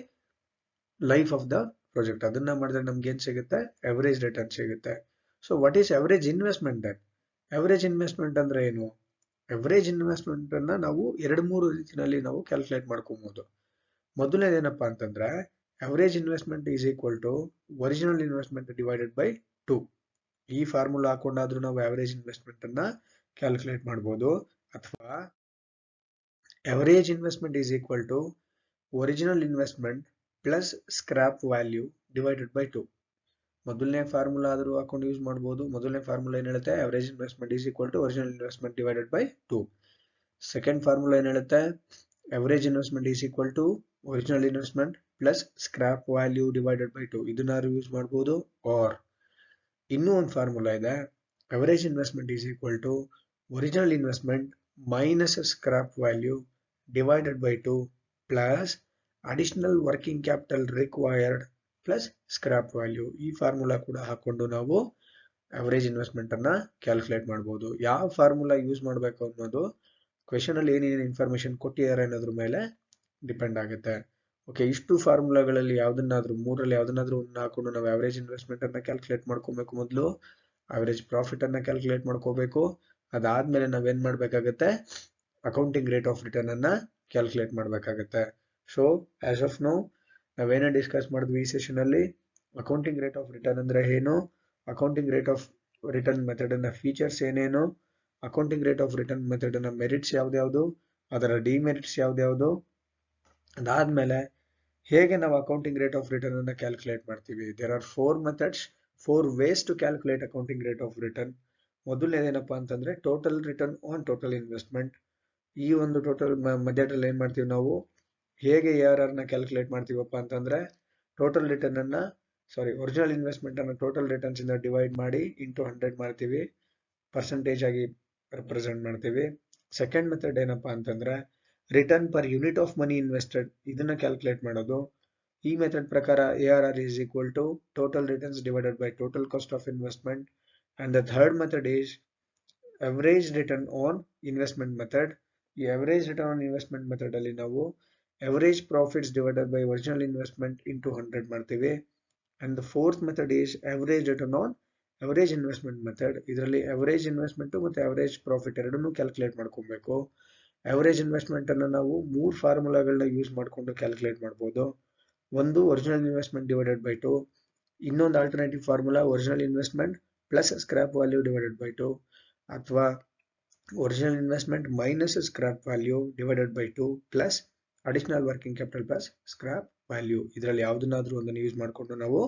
life of the project. ಅದನ್ನ ಮಾಡಿದ್ರೆ ನಮ್ಗೆ ಏನ್ ಸಿಗುತ್ತೆ, ಅವರೇಜ್ ರಿಟರ್ನ್ ಸಿಗುತ್ತೆ. So what is average investment then? Average investment ಅಂದ್ರೆ ಏನು? ಎವರೇಜ್ ಇನ್ವೆಸ್ಟ್ಮೆಂಟ್ ಅನ್ನ ನಾವು 2-3 ರೀತಿಯಲ್ಲಿ ನಾವು ಕ್ಯಾಲ್ಕುಲೇಟ್ ಮಾಡ್ಕೊಬಹುದು. ಮೊದಲನೇದೇನಪ್ಪಾ ಅಂತಂದ್ರೆ average investment is equal to original investment divided by 2. ಈ ಫಾರ್ಮುಲಾ ಹಾಕೊಂಡಾದ್ರೂ ನಾವು ಎವರೇಜ್ ಇನ್ವೆಸ್ಟ್ಮೆಂಟ್ ಅನ್ನ ಕ್ಯಾಲ್ಕುಲೇಟ್ ಮಾಡಬಹುದು. ಅಥವಾ average investment is equal to original investment plus scrap value divided by 2. ಮೊದಲನೇ ಫಾರ್ಮುಲಾ ಆದರೂ ಹಾಕೊಂಡು ಯೂಸ್ ಮಾಡಬಹುದು. ಮೊದಲನೇ ಫಾರ್ಮುಲಾ ಏನ್ ಹೇಳುತ್ತೆ? Average investment is equal to original investment divided by 2. Second formula ಏನ್ ಹೇಳುತ್ತೆ? Average investment is equal to original investment plus scrap value divided by 2. ಇದನ್ನಾರು ಯೂಸ್ ಮಾಡಬಹುದು. ಆರ್ ಇನ್ನೂ ಒಂದು ಫಾರ್ಮುಲಾ ಇದೆ, average investment is equal to original investment minus scrap value divided by 2 plus additional working capital required plus scrap value. ಈ formula ಕೂಡ ಹಾಕೊಂಡು ನಾವು average investment ಅನ್ನ ಕ್ಯಾಲ್ಕುಲೇಟ್ ಮಾಡಬಹುದು. ಯಾವ ಫಾರ್ಮುಲಾ ಯೂಸ್ ಮಾಡಬೇಕು ಅನ್ನೋದು ಕ್ವೆಶನ್ ಅಲ್ಲಿ ಏನೇನು ಇನ್ಫಾರ್ಮೇಶನ್ ಕೊಟ್ಟಿದ್ದಾರೆ ಅನ್ನೋದ್ರ ಮೇಲೆ ಡಿಪೆಂಡ್ ಆಗುತ್ತೆ. ಓಕೆ, ಇಷ್ಟು ಫಾರ್ಮುಲಾಗಳಲ್ಲಿ ಯಾವ್ದನ್ನಾದ್ರೂ ಮೂರಲ್ಲಿ ಯಾವ್ದನ್ನಾದ್ರೂ ಒಂದು ಹಾಕೊಂಡು ನಾವು ಅವರೇಜ್ ಇನ್ವೆಸ್ಟ್ಮೆಂಟ್ ಅನ್ನ ಕ್ಯಾಲ್ಕುಲೇಟ್ ಮಾಡ್ಕೋಬೇಕು. ಮೊದಲು ಅವರೇಜ್ ಪ್ರಾಫಿಟ್ ಅನ್ನ ಕ್ಯಾಲ್ಕುಲೇಟ್ ಮಾಡ್ಕೋಬೇಕು. ಅದಾದ್ಮೇಲೆ ನಾವೇನ್ ಮಾಡ್ಬೇಕಾಗತ್ತೆ? ಅಕೌಂಟಿಂಗ್ ರೇಟ್ ಆಫ್ ರಿಟರ್ನ್ ಅನ್ನ ಕ್ಯಾಲ್ಕುಲೇಟ್ ಮಾಡ್ಬೇಕಾಗತ್ತೆ. ಸೊ ಆಸ್ ಆಫ್ ನೌ ನಾವೇನೇ ಡಿಸ್ಕಸ್ ಮಾಡಿದ್ವಿ ಈ ಸೆಷನ್ ಅಲ್ಲಿ, ಅಕೌಂಟಿಂಗ್ ರೇಟ್ ಆಫ್ ರಿಟರ್ನ್ ಅಂದ್ರೆ ಏನು, accounting rate of return method ನ ಫೀಚರ್ಸ್ ಏನೇನು, accounting rate of return method ನ ಮೆರಿಟ್ಸ್ ಯಾವ್ದ್ಯಾವ್ದು, ಅದರ ಡಿಮೆರಿಟ್ಸ್ ಯಾವ್ದ್ಯಾವ್ದು, ಅದಾದ್ಮೇಲೆ ಹೇಗೆ ನಾವು ಅಕೌಂಟಿಂಗ್ ರೇಟ್ ಆಫ್ ರಿಟರ್ನ್ ಅನ್ನ ಕ್ಯಾಲ್ಕುಲೇಟ್ ಮಾಡ್ತೀವಿ. There are 4 methods, 4 ways to calculate accounting rate of return. ಮೊದಲನೇದೇನಪ್ಪಾ ಅಂತಂದ್ರೆ total return on total investment. ಈ ಒಂದು ಟೋಟಲ್ ಮೆಥಡ್ ಅಲ್ಲಿ ಏನ್ ಮಾಡ್ತೀವಿ ನಾವು, ಹೇಗೆ ARR ನ ಕ್ಯಾಲ್ಕುಲೇಟ್ ಮಾಡ್ತೀವಪ್ಪ ಅಂತಂದ್ರೆ ಟೋಟಲ್ ರಿಟರ್ನ್ ಅನ್ನ ಒರಿಜಿನಲ್ ಇನ್ವೆಸ್ಟ್ಮೆಂಟ್ ಅನ್ನ ಟೋಟಲ್ ರಿಟರ್ನ್ಸ್ ಇಂದ ಡಿವೈಡ್ ಮಾಡಿ ಇಂಟು 100 ಮಾಡ್ತೀವಿ, ಪರ್ಸೆಂಟೇಜ್ ಆಗಿ ರೆಪ್ರೆಸೆಂಟ್ ಮಾಡ್ತೀವಿ. ಸೆಕೆಂಡ್ ಮೆಥಡ್ ಏನಪ್ಪಾ ಅಂತಂದ್ರೆ return per unit of money invested, ಇದನ್ನ ಕ್ಯಾಲ್ಕುಲೇಟ್ ಮಾಡೋದು. ಈ ಮೆಥಡ್ ಪ್ರಕಾರ ARR is equal to total returns divided by total cost of investment. And the third method is average return on investment method. ಈ average return on investment method ಅಲ್ಲಿ ನಾವು average profits divided by original investment into 100 ಮಾಡ್ತೀವಿ. And the fourth method is average return on average investment method. ಇದರಲ್ಲಿ average investment ಮತ್ತೆ average profit ಎರಡನ್ನೂ calculate ಮಾಡ್ಕೊಬೇಕು. average investment ಅನ್ನ ನಾವು 3 ಫಾರ್ಮುಲಾಗಳನ್ನ ಯೂಸ್ ಮಾಡ್ಕೊಂಡು ಕ್ಯಾಲ್ಕುಲೇಟ್ ಮಾಡಬಹುದು. ಒಂದು ಒರಿಜಿನಲ್ ಇನ್ವೆಸ್ಟ್ಮೆಂಟ್ ಡಿವೈಡೆಡ್ ಬೈ 2, ಇನ್ನೊಂದು alternative formula original investment plus scrap value divided by 2, ಅಥವಾ original investment minus scrap value divided by 2 plus additional working capital plus scrap value. ಇದರಲ್ಲಿ ಯಾವುದನ್ನಾದ್ರೂ ಒಂದನ್ನು use ಮಾಡಿಕೊಂಡು ನಾವು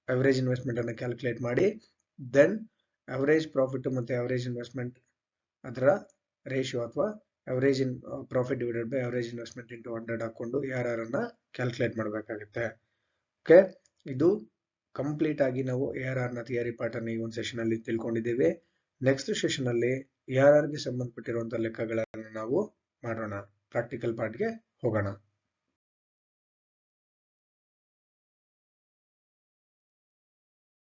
ಅವರೇಜ್ ಇನ್ವೆಸ್ಟ್ಮೆಂಟ್ ಅನ್ನು calculate ಮಾಡಿ then average profit ಮತ್ತೆ average investment ಅದರ ratio ಅಥವಾ average in profit divided by average investment into 100 ಹಾಕೊಂಡು ARR ಅನ್ನ ಕ್ಯಾಲ್ಕುಲೇಟ್ ಮಾಡಬೇಕಾಗುತ್ತೆ. ಓಕೆ, ಇದು ಕಂಪ್ಲೀಟ್ ಆಗಿ ನಾವು ARR ನ ಥಿಯರಿ ಪಾರ್ಟ್ ಅನ್ನು ಈ ಒಂದು ಸೆಷನ್ ಅಲ್ಲಿ ತಿಳ್ಕೊಂಡಿದ್ದೇವೆ. ನೆಕ್ಸ್ಟ್ ಸೆಷನ್ ಅಲ್ಲಿ ARR ಗೆ ಸಂಬಂಧಪಟ್ಟಿರುವಂತಹ ಲೆಕ್ಕಗಳನ್ನು ನಾವು ಮಾಡೋಣ, ಪ್ರಾಕ್ಟಿಕಲ್ ಪಾರ್ಟ್ಗೆ ಹೋಗೋಣ.